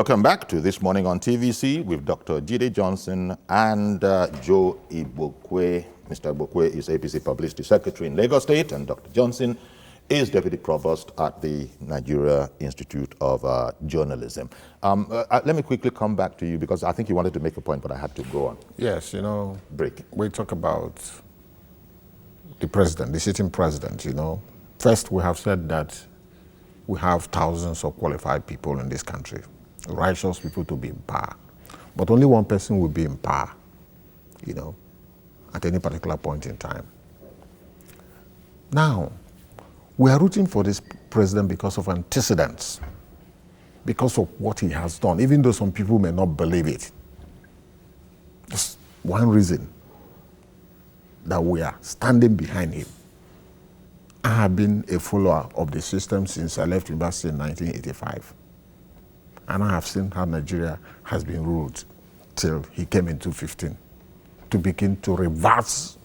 Welcome back to This Morning on TVC with Dr. Jide Johnson and Joe Ibokwe. Mr. Ibokwe is APC Publicity Secretary in Lagos State, and Dr. Johnson is Deputy Provost at the Nigeria Institute of Journalism. Let me quickly come back to you because I think you wanted to make a point, but I had to go on. Yes, you know, Break. We talk about the president, the sitting president, you know. First, we have said that we have thousands of qualified people in this country, righteous people to be in power. But only one person will be in power, you know, at any particular point in time. Now, we are rooting for this president because of antecedents, because of what he has done, even though some people may not believe it. That's one reason that we are standing behind him. I have been a follower of the system since I left university in 1985. And I have seen how Nigeria has been ruled till he came in 2015 to begin to reverse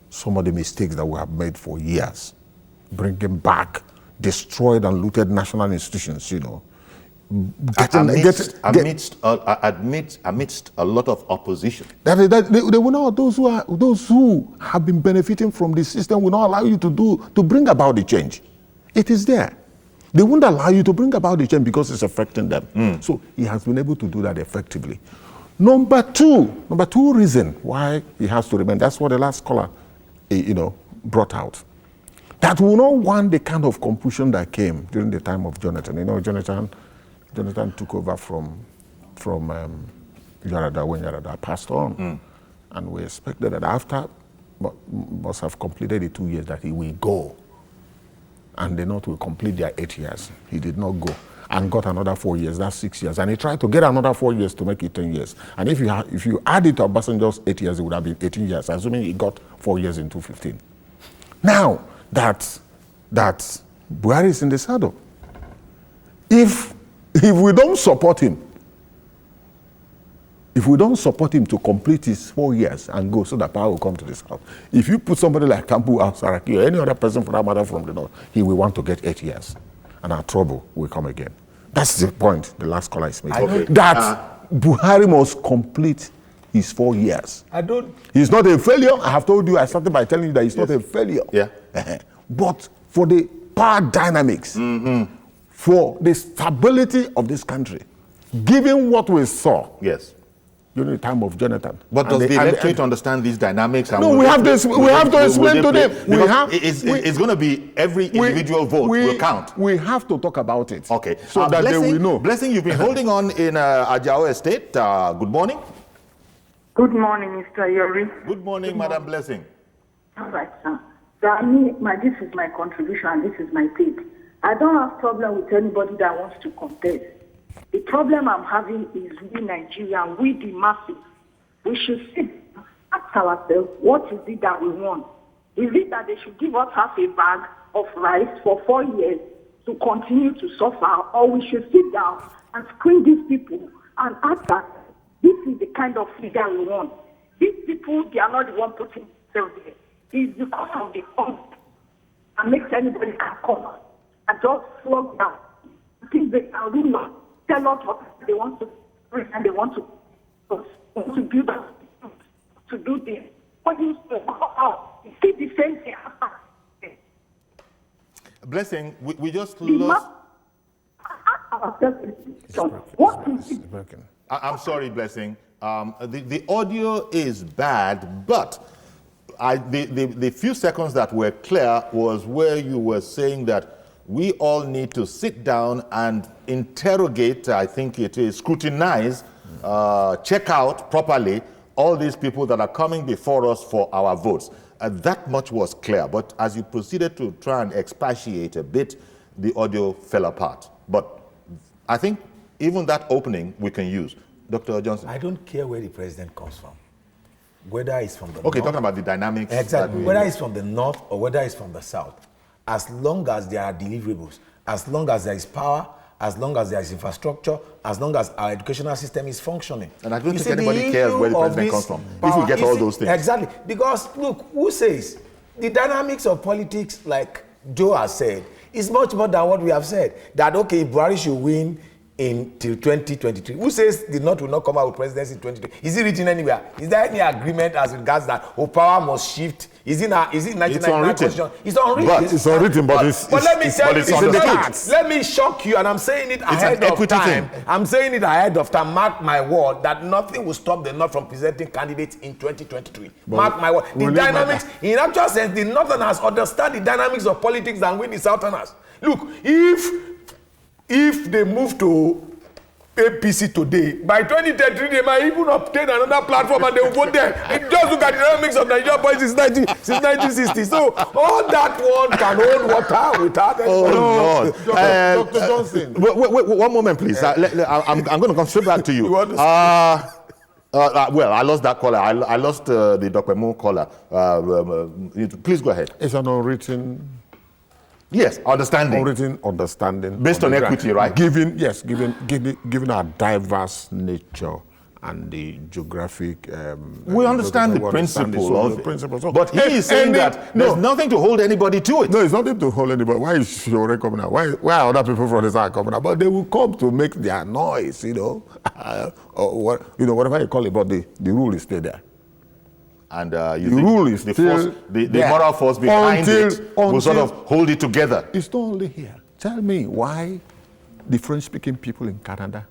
some of the mistakes that we have made for years, bringing back destroyed and looted national institutions, you know. Amidst a lot of opposition. They will not, those who have been benefiting from the system will not allow you to bring about the change. It is there. They won't allow you to bring about the change because it's affecting them. So he has been able to do that effectively. Number two reason why he has to remain, that's what the last caller, you know, brought out. That will not want the kind of confusion that came during the time of Jonathan. You know, Jonathan took over from Yar'Adua when Yar'Adua passed on. And we expected that after, must have completed the 2 years, that he will go. And the North will complete their 8 years. He did not go and got another 4 years, that's 6 years. And he tried to get another 4 years to make it 10 years. And if you add it to Obasanjo's 8 years, it would have been 18 years, assuming he got 4 years in 2015. Now that Buhari is in the saddle, if we don't support him, to complete his 4 years and go so that power will come to the South, if you put somebody like Kampu or Saraki or any other person for that matter from the North, he will want to get 8 years. And our trouble will come again. That's the point the last caller is making. That Buhari must complete his 4 years. He's not a failure. I have told you, I started by telling you that he's not a failure. Yeah. But for the power dynamics, for the stability of this country, given what we saw during the time of Jonathan. But does the electorate understand these dynamics? And no, we have to explain to them. It's going to be every individual vote will count. We have to talk about it. Okay. So that they will know. Blessing, you've been holding on in Ajao Estate. Good morning. Good morning, Mr. Yori. Good morning, Madam Blessing. All right, sir. So this is my contribution and this is my take. I don't have problem with anybody that wants to contest. The problem I'm having is we Nigerians, we the masses. We should ask ourselves, what is it that we want? Is it that they should give us half a bag of rice for 4 years to continue to suffer, or we should sit down and screen these people and ask us, this is the kind of leader we want. These people, they are not the one putting themselves there. It's because of the fund that makes anybody can come and just slug down. I think they can rule us, tell us what they want to bring and they want to build us to do this. What you go out, you see the same thing happen. Blessing, we just lost. I'm sorry, Blessing. The audio is bad, but the few seconds that were clear was where you were saying that we all need to sit down and interrogate, I think it is, scrutinize, check out properly all these people that are coming before us for our votes. That much was clear, but as you proceeded to try and expatiate a bit, the audio fell apart. But I think even that opening we can use. Dr. Johnson. I don't care where the president comes from, whether it's from the north. Okay, talking about the dynamics. Exactly, whether it's from the north or whether it's from the south. As long as there are deliverables, as long as there is power, as long as there is infrastructure, as long as our educational system is functioning. And I don't think anybody cares where the president comes from, if we get all those things. Exactly, because look, who says the dynamics of politics, like Joe has said, is much more than what we have said. That, okay, Buhari should win, until 2023. Who says the North will not come out with presidency in 2023? Is it written anywhere? Is there any agreement as regards that power must shift? Is it 1999 Constitution? It's unwritten. It's unwritten, but let me tell you, it's on the cards. Let me shock you, and I'm saying it ahead of time. I'm saying it ahead of time. Mark my word that nothing will stop the North from presenting candidates in 2023. Mark my word. The dynamics, in actual sense, the Northerners understand the dynamics of politics than we the Southerners. Look, if they move to APC today, by 2033 they might even obtain another platform and they will vote there. Just look at the dynamics of Nigeria politics since 1960. So all that one can hold water without any. Oh Lord, Dr. Johnson. Wait, one moment, please. I'm going to come straight back to you. Well, I lost that caller. I lost the Dr. Moon caller. Please go ahead. It's an unwritten. Yes, understanding. Unwritten understanding. Based on equity, right? Given our diverse nature and the geographic. We understand the principle of it. But he is saying that there's nothing to hold anybody to it. No, it's nothing to hold anybody. Why is Shore coming out? Why are other people from the South coming out? But they will come to make their noise, or whatever you call it. But the rule is still there. And the rule is the moral force behind it will sort of hold it together. It's not only here. Tell me why the French-speaking people in Canada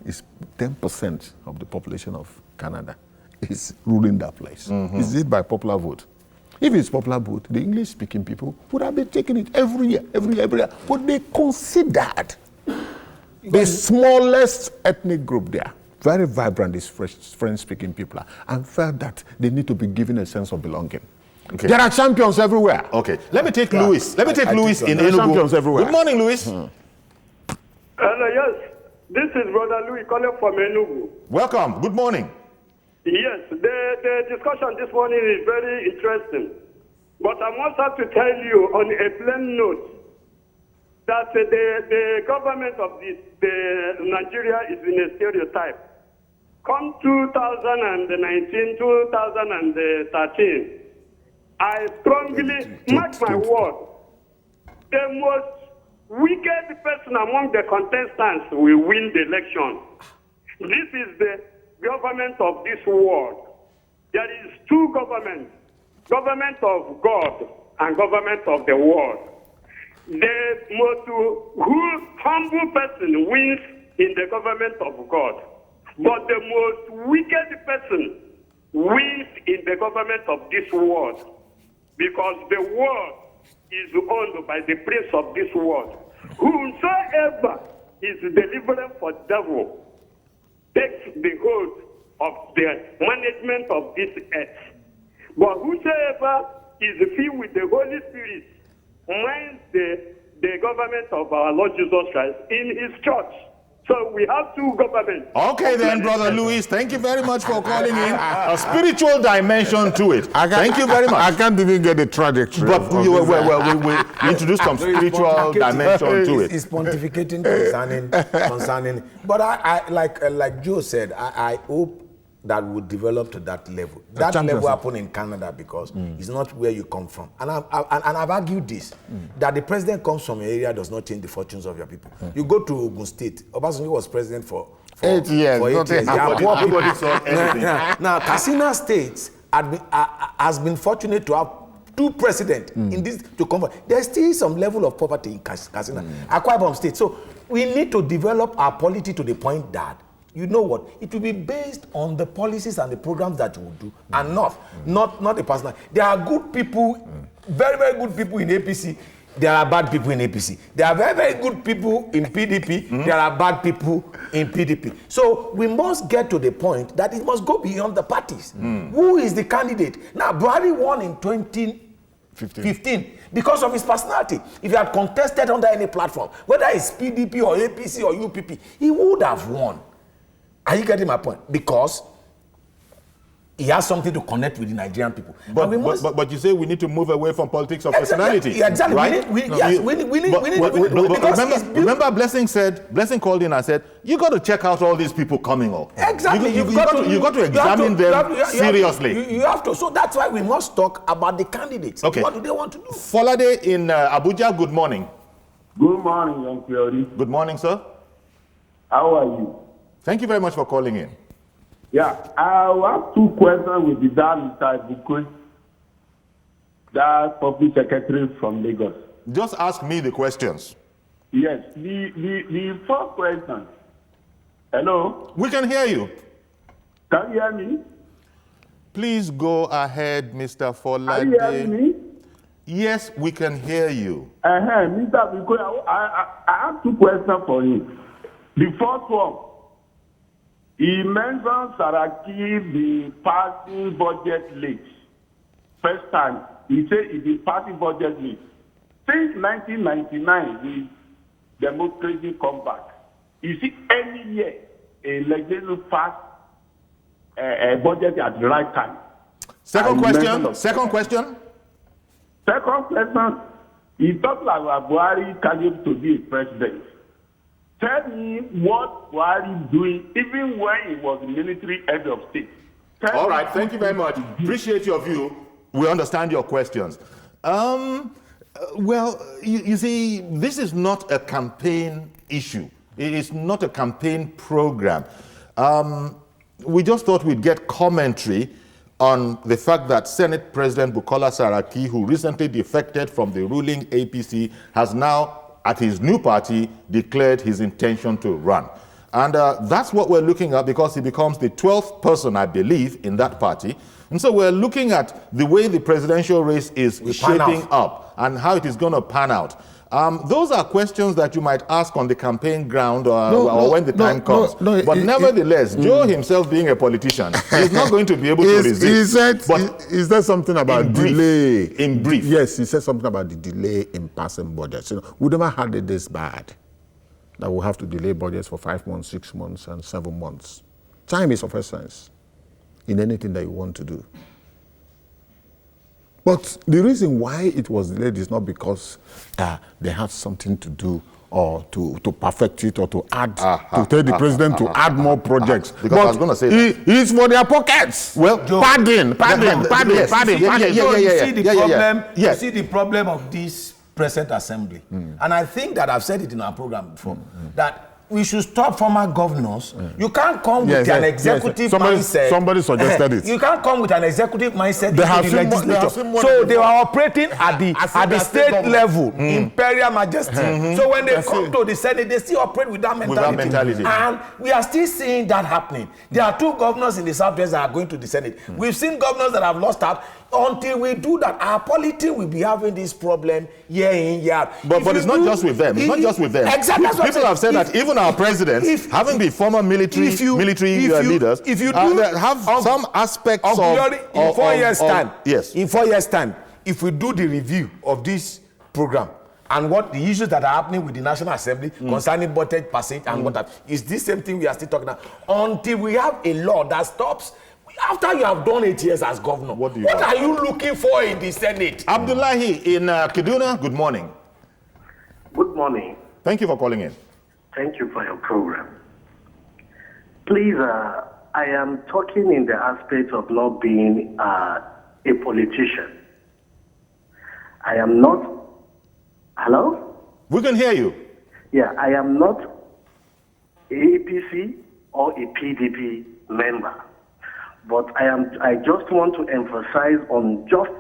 is 10% of the population of Canada is ruling that place. Is it by popular vote? If it's popular vote, the English-speaking people would have been taking it every year. But they considered the smallest ethnic group there. Very vibrant, these French-speaking people are, and felt that they need to be given a sense of belonging. Okay. There are champions everywhere. Okay, let me take Louis. Let me take Louis in Enugu. Champions everywhere. Good morning, Louis. Hello, yes. This is Brother Louis calling from Enugu. Welcome. Good morning. Yes, the discussion this morning is very interesting. But I must have to tell you on a plain note that the government of Nigeria is in a stereotype. Come 2019, 2013, I strongly, mark my word, the most wicked person among the contestants will win the election. This is the government of this world. There is two governments, government of God and government of the world. The most humble person wins in the government of God. But the most wicked person wins in the government of this world, because the world is owned by the prince of this world. Whosoever is delivering for devil takes the hold of the management of this earth. But whosoever is filled with the Holy Spirit minds the government of our Lord Jesus Christ in his church. So we have two governments. Okay then, Brother Louis, thank you very much for calling in. A spiritual dimension to it. Thank you very much. I can't even get the trajectory. But we introduced some spiritual dimension to it. It's pontificating concerning. But I like Joe said, I hope that would develop to that level. That level happened in Canada because it's not where you come from. And I've argued this, that the president comes from an area does not change the fortunes of your people. You go to Ogun State, Obasanjo was president for 8 years. Nobody saw anything. Now, Katsina State has been fortunate to have two presidents in this to comfort. There's still some level of poverty in Katsina, Akwa Ibom State. So we need to develop our polity to the point that, you know what, it will be based on the policies and the programs that you will do, and not the personal. There are good people, very, very good people in APC. There are bad people in APC. There are very, very good people in PDP. There are bad people in PDP. So we must get to the point that it must go beyond the parties. Who is the candidate? Now, Buhari won in 2015 because of his personality. If he had contested under any platform, whether it's PDP or APC or UPP, he would have won. Are you getting my point? Because he has something to connect with the Nigerian people. But you say we need to move away from politics of personality. Exactly. Right? Remember Blessing called in and said, you got to check out all these people coming up. Exactly. You got to examine them seriously. You have to. So that's why we must talk about the candidates. Okay. What do they want to do? Folade in Abuja, good morning. Good morning, Young Theory. Good morning, sir. How are you? Thank you very much for calling in. Yeah, I have two questions with the Mr. Bukwe, that public secretary from Lagos. Just ask me the questions. Yes, the first question. Hello? We can hear you. Can you hear me? Please go ahead, Mr. Folade. Are you hearing me? Yes, we can hear you. Mr. Bukwe, I have two questions for you. The first one, he mentioned Saraki be passing budget late. First time, he said he be passing budget late. Since 1999, the democracy come back. You see, any year, a legislature pass a budget at the right time. Second question. Second question. Second question, he talked about Buhari candidate to be a president. Tell me what Buhari doing even when he was the military head of state. All right, thank you very much. Appreciate your view. We understand your questions. Well, you see, this is not a campaign issue. It is not a campaign program. We just thought we'd get commentary on the fact that Senate President Bukola Saraki, who recently defected from the ruling APC, has now, at his new party, declared his intention to run. And that's what we're looking at, because he becomes the 12th person, I believe, in that party. And so we're looking at the way the presidential race is shaping up and how it is going to pan out. Those are questions that you might ask on the campaign ground or when the time comes. But nevertheless, Joe himself being a politician is not going to be able to resist. He said something about delay. In brief. Yes, he said something about the delay in passing budgets. You know, we never had it this bad, that we'll have to delay budgets for 5 months, 6 months, and 7 months. Time is of essence in anything that you want to do. But the reason why it was delayed is not because they had something to do or to perfect it or to add, to tell the president to add more projects. Because I was going to say that. It's for their pockets. Well, padding. You see the problem of this present assembly. And I think that I've said it in our program before, that we should stop former governors. You can't come with an executive mindset. Somebody suggested it. You can't come with an executive mindset into the legislature. So they are operating at the state level, imperial majesty. So when they come to the Senate, they still operate with that mentality. And we are still seeing that happening. There are 2 governors in the Southwest that are going to the Senate. We've seen governors that have lost out. Until we do that, our polity will be having this problem year in, year out. But it's not just with them. It's not just with them. Exactly. People have said that even our presidents, having been former military leaders, if you have some aspects in 4 years' time. Yes. In 4 years' time, if we do the review of this program and what the issues that are happening with the National Assembly concerning budget passage and what that is, this same thing we are still talking about. Until we have a law that stops. After you have done 8 years as governor, what are you looking for in the Senate? Abdullahi in Kaduna, good morning. Good morning. Thank you for calling in. Thank you for your program. Please, I am talking in the aspect of not being a politician. I am not... Hello? We can hear you. Yeah, I am not a APC or a PDP member. But I just want to emphasize on just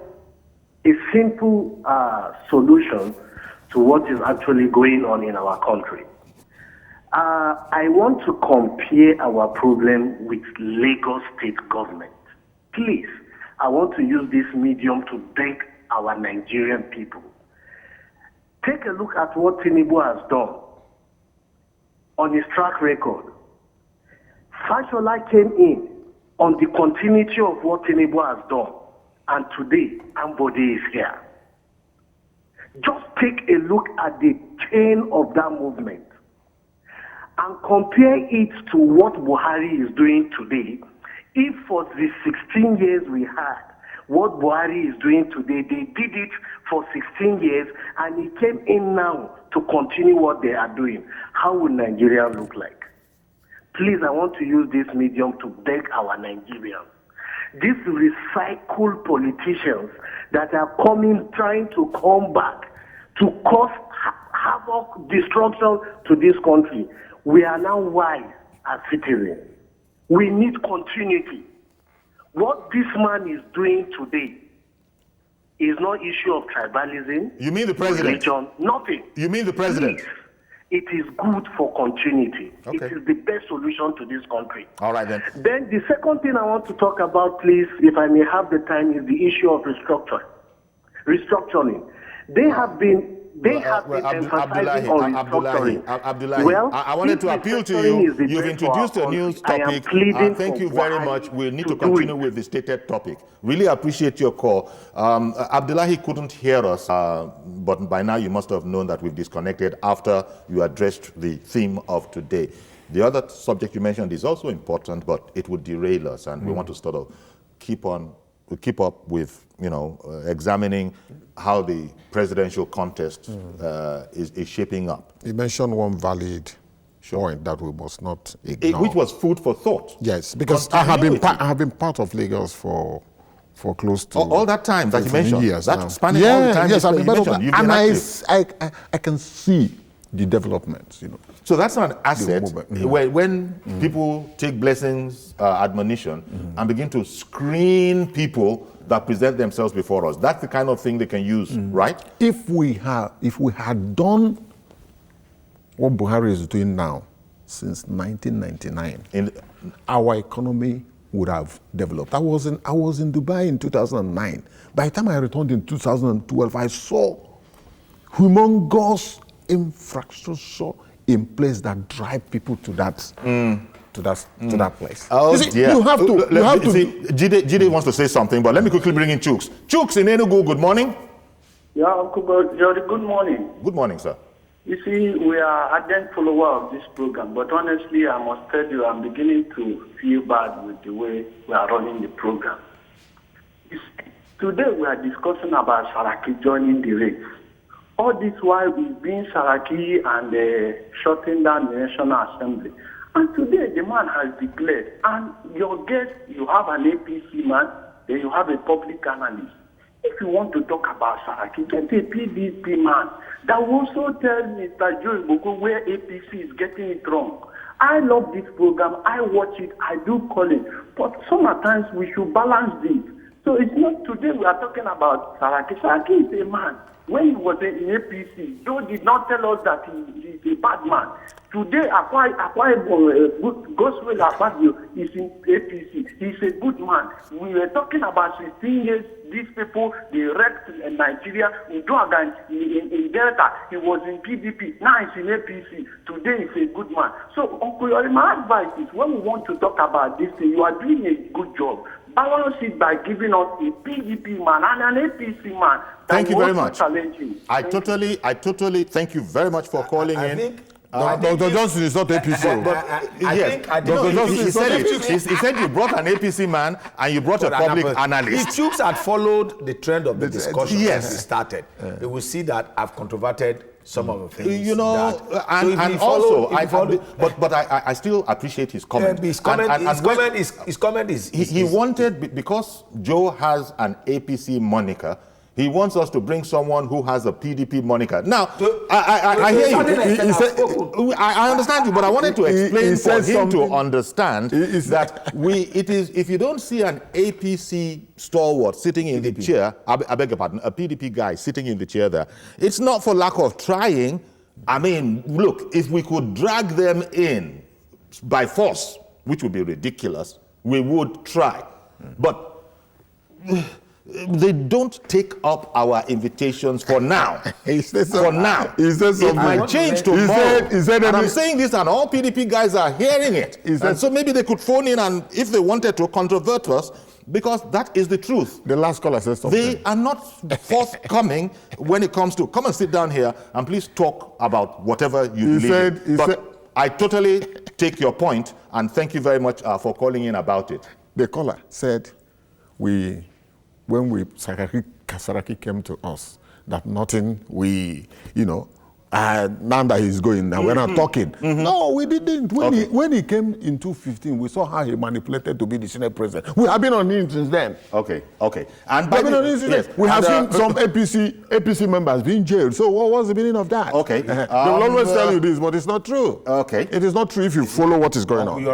a simple solution to what is actually going on in our country. I want to compare our problem with Lagos state government. Please, I want to use this medium to beg our Nigerian people. Take a look at what Tinubu has done on his track record. Fashola came in on the continuity of what Tinubu has done. And today, Ambode is here. Just take a look at the chain of that movement and compare it to what Buhari is doing today. If for the 16 years we had, what Buhari is doing today, they did it for 16 years and he came in now to continue what they are doing, how would Nigeria look like? Please, I want to use this medium to beg our Nigerians. These recycled politicians that are coming, trying to come back to cause havoc, destruction to this country. We are now wise as citizens. We need continuity. What this man is doing today is not issue of tribalism. You mean the president? Religion, nothing. You mean the president? Please, it is good for continuity. Okay. It is the best solution to this country. All right then. Then the second thing I want to talk about, please, if I may have the time, is the issue of restructuring. They have been emphasizing on restructuring. Abdullahi, Well, I wanted to appeal to you. You've introduced a new topic. Thank you very much. We need to continue with the stated topic. Really appreciate your call. Abdullahi couldn't hear us, but by now you must have known that we've disconnected after you addressed the theme of today. The other subject you mentioned is also important, but it would derail us, and we want to sort of keep up with, examining how the presidential contest is shaping up. You mentioned one valid point that we must not ignore. Which was food for thought. Yes, because I have been part of Lagos for close to all that time that you mentioned. Years that now. spanning all the time yes, I've been part of that. you've And been I can see the developments. So that's an asset when people take blessings, admonition, and begin to screen people that present themselves before us. That's the kind of thing they can use, right? If we had done what Buhari is doing now since 1999, our economy would have developed. I was in Dubai in 2009. By the time I returned in 2012, I saw humongous infrastructure in place that drive people to that place. Oh, dear. You have to. Jide wants to say something, but let me quickly bring in Chooks. Chooks in Enugu, good morning. Yeah, Uncle Jody, good morning. Good morning, sir. You see, we are ardent followers of this program, but honestly, I must tell you, I'm beginning to feel bad with the way we are running the program. Today, we are discussing about Saraki joining the race. All this while we've been Saraki and shutting down the National Assembly. And today the man has declared, and your guest, you have an APC man, then you have a public analyst. If you want to talk about Saraki, get a PDP man that will also tell Mr. Joe Igbogo where APC is getting it wrong. I love this program, I watch it, I do call it, but sometimes we should balance this. So it's not today we are talking about Saraki. Saraki is a man. When he was in APC, Joe did not tell us that he's a bad man. Today, Goswell Akpabio is in APC. He's a good man. We were talking about 16 years. These people, they wrecked Nigeria. In Delta, he was in PDP. Now he's in APC. Today, he's a good man. So, Uncle Yori, my advice is when we want to talk about this thing, you are doing a good job. Balance it by giving us a PDP man and an APC man. Thank you very much. I totally thank you very much for calling in. Dr. Johnson is not APC. He said you brought an APC man and you brought a public analyst. If Chooks had folled the trend of the discussion as it started, they will see that I've controverted some of the things. I still appreciate his comment. His comment is he wanted, because Joe has an APC moniker, he wants us to bring someone who has a PDP moniker. Now, I hear you. I understand you, but I wanted to explain for him to understand that if you don't see an APC stalwart sitting in the chair, I beg your pardon, a PDP guy sitting in the chair there, it's not for lack of trying. I mean, look, if we could drag them in by force, which would be ridiculous, we would try. But they don't take up our invitations for now. For now. It might change tomorrow. And I'm saying this and all PDP guys are hearing it. And so maybe they could phone in and if they wanted to controvert us, because that is the truth. The last caller says something. They are not forthcoming when it comes to come and sit down here and please talk about whatever you believe. I totally take your point and thank you very much for calling in about it. The caller said when Saraki came to us, that nothing, now that he's going, now we're not talking. No, we didn't. When he came in 2015, we saw how he manipulated to be the Senate president. We have been on him since then. Okay. And we have seen some APC members being jailed. So what was the meaning of that? Okay. They will always tell you this, but it's not true. Okay. It is not true if you follow what is going on.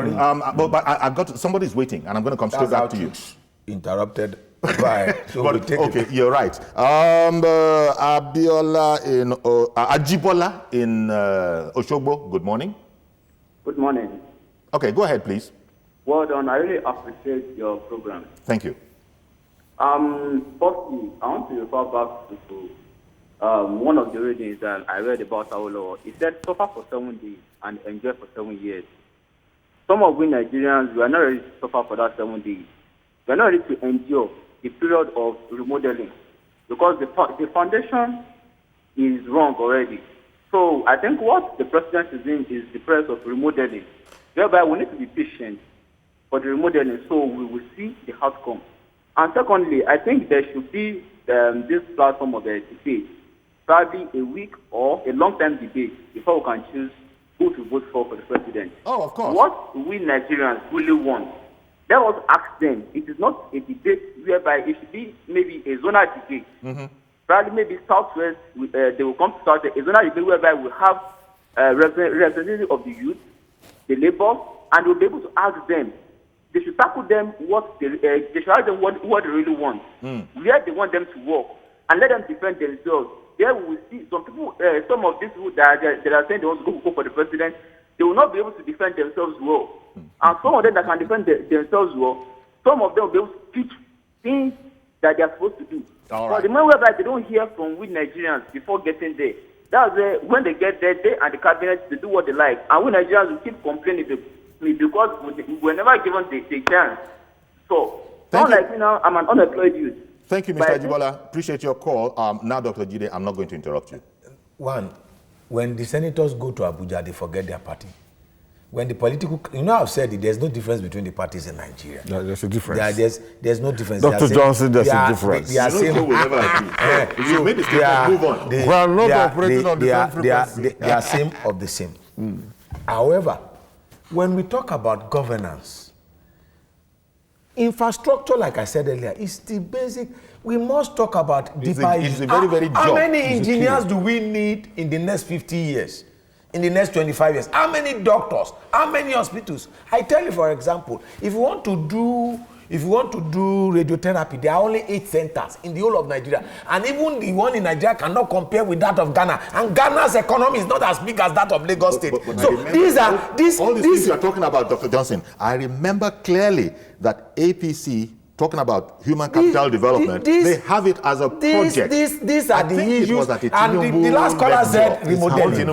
But I got somebody's waiting, and I'm going to come straight back to you. Interrupted. Right. So but, okay, you're right. Abiola in Ajibola in Oshogbo. Good morning. Good morning. Okay, go ahead, please. Well done. I really appreciate your program. Thank you. Firstly, I want to refer back to one of the readings that I read about Awolowo. He said, "Suffer for 7 days and enjoy for 7 years." Some of we Nigerians, we are not ready to suffer for that 7 days. We are not ready to endure the period of remodeling because the foundation is wrong already. So I think what the president is in is the process of remodeling, whereby we need to be patient for the remodeling so we will see the outcome. And secondly, I think there should be this platform of a debate, probably a week or a long-term debate before we can choose who to vote for the president. Oh, of course. What we Nigerians really want, let us ask them. It is not a debate whereby it should be maybe a zonal debate. Probably maybe Southwest, they will come to Southwest, a zonal debate whereby we have representative of the youth, the labor, and we'll be able to ask them. They should tackle them what they should ask them what they really want, where they want them to work, and let them defend themselves. There we will see some people, some of these people that are saying they want to go for the president, they will not be able to defend themselves well. And some of them that can defend themselves well, some of them will be able to teach things that they are supposed to do. But the moment whereby they don't hear from we Nigerians before getting there, that's when they get there, they and the cabinet, they do what they like. And we Nigerians will keep complaining because we were never given the chance. So, not like me now, I'm an unemployed youth. Thank you, Mr. Ajibola. Appreciate your call. Now, Dr. Jide, I'm not going to interrupt you. One, when the senators go to Abuja, they forget their party. When the political, I've said it, there's no difference between the parties in Nigeria. No, there's a difference. There's no difference. Dr. Johnson, there's a difference. They are same. We'll never agree. You made the statement, move on. We are not operating on the same frequency. They are same of the same. However, when we talk about governance, infrastructure, like I said earlier, is the basic. We must talk about deeper issues. It's a very How job. many engineers do we need in the next 50 years? In the next 25 years? How many doctors? How many hospitals? I tell you, for example, if you want to do radiotherapy, there are only 8 centers in the whole of Nigeria. And even the one in Nigeria cannot compare with that of Ghana. And Ghana's economy is not as big as that of Lagos State. But so all these things you are talking about, Dr. Johnson, I remember clearly that APC, talking about human capital development, they have it as a project. These are the issues. And the last caller said remodeling.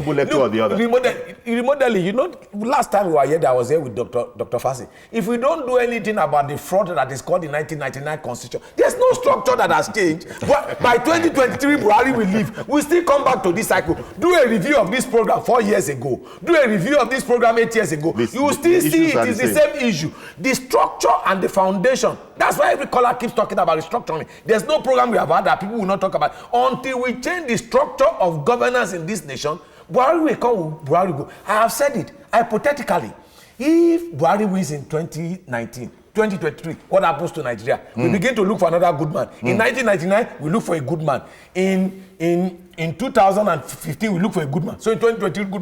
Remodeling. Last time we were here, I was here with Dr. Fassi. If we don't do anything about the fraud that is called the 1999 Constitution, there's no structure that has changed. But by 2023, Buhari will leave. We still come back to this cycle. Do a review of this program 4 years ago. Do a review of this program 8 years ago. You will still see it is the same issue. The structure and the foundation. That's why every caller keeps talking about restructuring. There's no program we have had that people will not talk about. Until we change the structure of governance in this nation, Buhari will come, Buhari will go. I have said it, hypothetically, if Buhari wins in 2019, 2023, what happens to Nigeria? We begin to look for another good man. In 1999, we look for a good man. In 2015, we look for a good man. So in 2023, good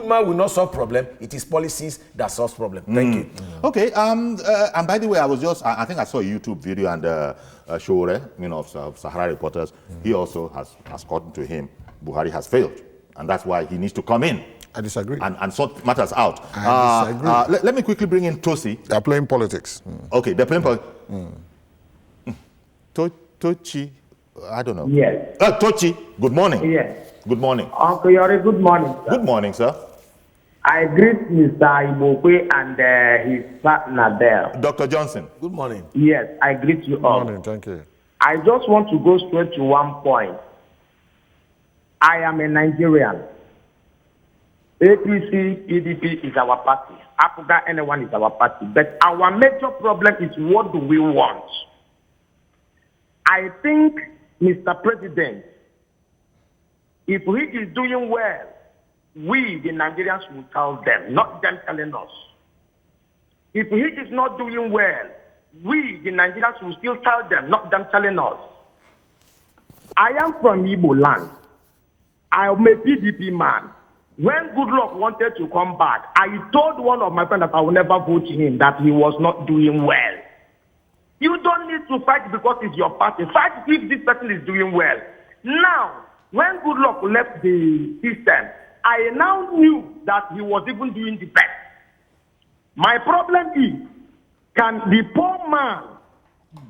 man will not solve problem. It is policies that solve problem. Thank you. Okay. And by the way, I think I saw a YouTube video and Shore, of Sahara Reporters. He also has gotten to him. Buhari has failed, and that's why he needs to come in. I disagree. And sort matters out. I disagree. Let me quickly bring in Tosi. They're playing politics. Okay, they're playing politics. Tochi. I don't know. Yes. Tochi, good morning. Yes. Good morning. Uncle Yori, good morning, sir. Good morning, sir. I greet Mr. Ibokwe and his partner there. Dr. Johnson. Good morning. Yes, I greet you all. Good morning, thank you. I just want to go straight to one point. I am a Nigerian. APC, PDP is our party. APUGA, anyone is our party. But our major problem is what do we want? I think Mr. President If he is doing well, we, the Nigerians, will tell them, not them telling us. If he is not doing well, we, the Nigerians, will still tell them, not them telling us. I am from Igbo land. I am a PDP man. When Goodluck wanted to come back, I told one of my friends that I will never vote him, that he was not doing well. You don't need to fight because it's your party. Fight if this person is doing well. Now, when Goodluck left the system, I now knew that he was even doing the best. My problem is, can the poor man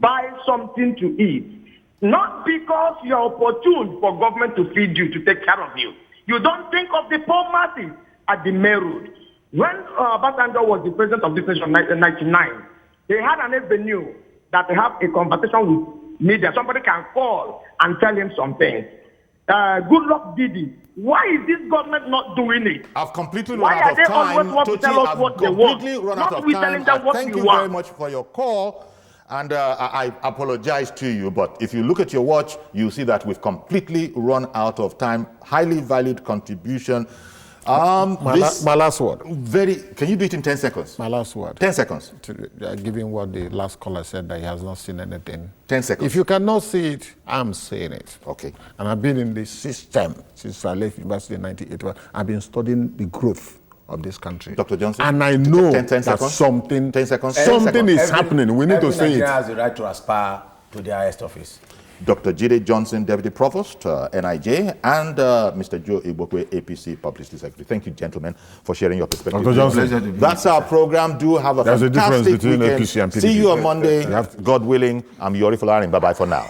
buy something to eat? Not because you're opportune for government to feed you, to take care of you. You don't think of the poor masses at the main road. When Obasanjo was the president of this nation in 1999, they had an avenue that they have a conversation with media. Somebody can call and tell him something. Goodluck did it. Why is this government not doing it? I've completely run out of time. Tochi, I've completely run out of time. Thank you very much for your call. And I apologize to you, but if you look at your watch, you see that we've completely run out of time. Highly valued contribution. My last word. Can you do it in 10 seconds? My last word. 10 seconds. Given what the last caller said, that he has not seen anything. 10 seconds. If you cannot see it, I'm saying it. Okay. And I've been in this system since I left university in 1981. I've been studying the growth of this country. Dr. Johnson? And I know 10 that seconds. something, 10 seconds. something is happening. We need to say it. Every Nigerian has the right to aspire to the highest office. Dr. Jide Johnson, Deputy Provost, NIJ, and Mr. Joe Igbokwe, APC Publicity Secretary. Thank you, gentlemen, for sharing your perspective. Dr. Johnson. That's our program. Do have a There's fantastic a difference between weekend. APC and PDP. See you on Monday. God willing. I'm Yori Folarin. Bye-bye for now.